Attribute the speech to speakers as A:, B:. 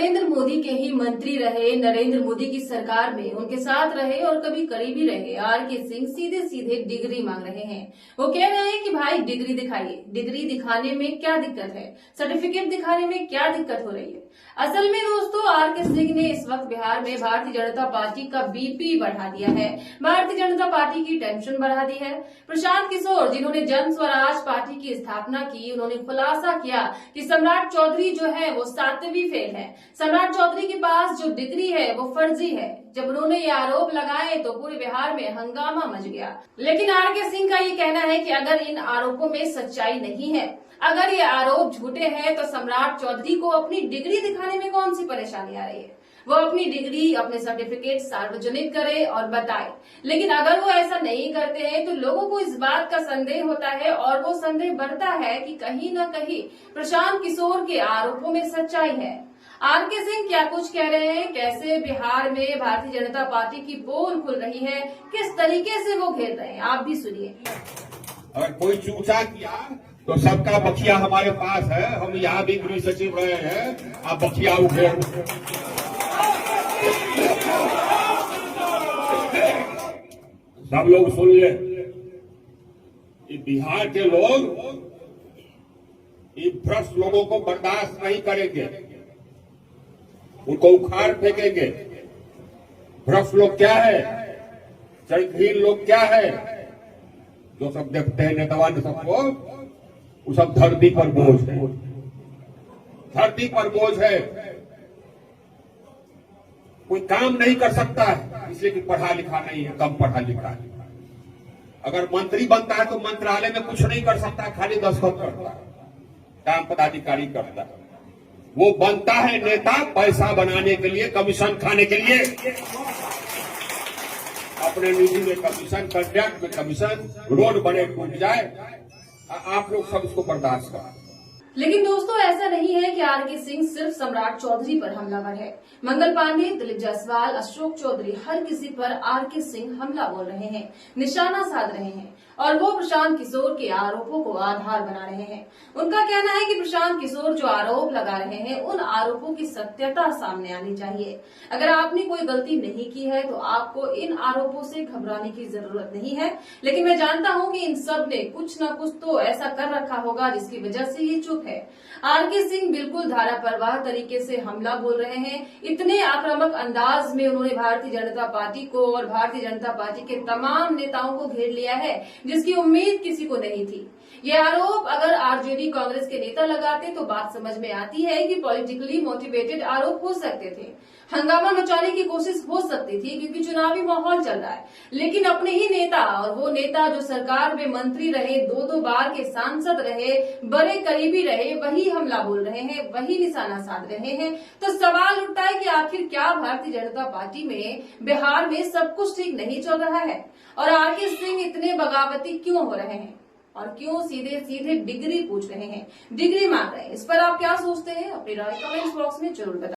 A: नरेंद्र मोदी के ही मंत्री रहे, नरेंद्र मोदी की सरकार में उनके साथ रहे और कभी करीबी रहे आर.के. सिंह सीधे सीधे डिग्री मांग रहे हैं। वो कह रहे हैं कि भाई डिग्री दिखाइए। डिग्री दिखाने में क्या दिक्कत है, सर्टिफिकेट दिखाने में क्या दिक्कत हो रही है। असल में दोस्तों आर.के. सिंह ने इस वक्त बिहार में भारतीय जनता पार्टी का बीपी बढ़ा दिया है, भारतीय जनता पार्टी की टेंशन बढ़ा दी है। प्रशांत किशोर जिन्होंने जन स्वराज पार्टी की स्थापना की, उन्होंने खुलासा किया कि सम्राट चौधरी जो है वो 7वीं फेल है। सम्राट चौधरी के पास जो डिग्री है वो फर्जी है। जब उन्होंने ये आरोप लगाए तो पूरे बिहार में हंगामा मच गया। लेकिन आर.के. सिंह का ये कहना है कि अगर इन आरोपों में सच्चाई नहीं है, अगर ये आरोप झूठे हैं, तो सम्राट चौधरी को अपनी डिग्री दिखाने में कौन सी परेशानी आ रही है। वो अपनी डिग्री, अपने सर्टिफिकेट सार्वजनिक करे और बताए। लेकिन अगर वो ऐसा नहीं करते हैं तो लोगों को इस बात का संदेह होता है और वो संदेह बढ़ता है कि कहीं न कहीं प्रशांत किशोर के आरोपों में सच्चाई है। आर.के. सिंह क्या कुछ कह रहे हैं, कैसे बिहार में भारतीय जनता पार्टी की पोल खुल रही है, किस तरीके से वो घेर रहे हैं, आप भी सुनिए।
B: अगर कोई चूचा किया तो सबका बखिया हमारे पास है। हम यहाँ भी गृह सचिव रहे हैं, आप बखिया उखेड़। सब लोग सुन ले, ये बिहार के लोग ये भ्रष्ट लोगों को बर्दाश्त नहीं करेंगे, उनको उखाड़ फेंकेंगे। भ्रष्ट लोग क्या है, चरित्रहीन लोग क्या है, जो सब देखते हैं नेतावान सबको, वो सब धरती पर बोझ है, धरती पर बोझ है। कोई काम नहीं कर सकता है इसलिए कि पढ़ा लिखा नहीं है, कम पढ़ा लिखा है। अगर मंत्री बनता है तो मंत्रालय में कुछ नहीं कर सकता, खाली दस्तखत करता है, काम पदाधिकारी करता है। वो बनता है नेता पैसा बनाने के लिए, कमीशन खाने के लिए, अपने निधि में कमीशन, कंट्रैक्ट में कमीशन, रोड बने टूट जाए, आप लोग सब इसको बर्दाश्त करें।
A: लेकिन दोस्तों ऐसा नहीं है कि आर.के. सिंह सिर्फ सम्राट चौधरी पर हमलावर है। मंगल पांडे, दिलीप जायसवाल, अशोक चौधरी, हर किसी पर आर.के. सिंह हमला बोल रहे हैं, निशाना साध रहे हैं और वो प्रशांत किशोर के आरोपों को आधार बना रहे हैं। उनका कहना है कि प्रशांत किशोर जो आरोप लगा रहे हैं, उन आरोपों की सत्यता सामने आनी चाहिए। अगर आपने कोई गलती नहीं की है तो आपको इन आरोपों से घबराने की जरूरत नहीं है। लेकिन मैं जानता हूं कि इन सब ने कुछ न कुछ तो ऐसा कर रखा होगा जिसकी वजह से ये चुप है। आर.के. सिंह बिल्कुल धारा प्रवाह तरीके से हमला बोल रहे हैं। इतने आक्रामक अंदाज में उन्होंने भारतीय जनता पार्टी को और भारतीय जनता पार्टी के तमाम नेताओं को घेर लिया है, जिसकी उम्मीद किसी को नहीं थी। ये आरोप अगर आरजेडी कांग्रेस के नेता लगाते तो बात समझ में आती है कि पॉलिटिकली मोटिवेटेड आरोप हो सकते थे, हंगामा मचाने की कोशिश हो सकती थी क्योंकि चुनावी माहौल चल रहा है। लेकिन अपने ही नेता, और वो नेता जो सरकार में मंत्री रहे, 2-2 बार के सांसद रहे, बड़े करीबी रहे, वही हमला बोल रहे हैं, वही निशाना साध रहे हैं। तो सवाल उठता है कि आखिर क्या भारतीय जनता पार्टी में बिहार में सब कुछ ठीक नहीं चल रहा है और आर.के. सिंह इतने बगावती क्यों हो रहे हैं और क्यों सीधे सीधे डिग्री पूछ रहे हैं, डिग्री मांग रहे हैं। इस पर आप क्या सोचते हैं, अपनी राय कमेंट बॉक्स में जरूर बताएं।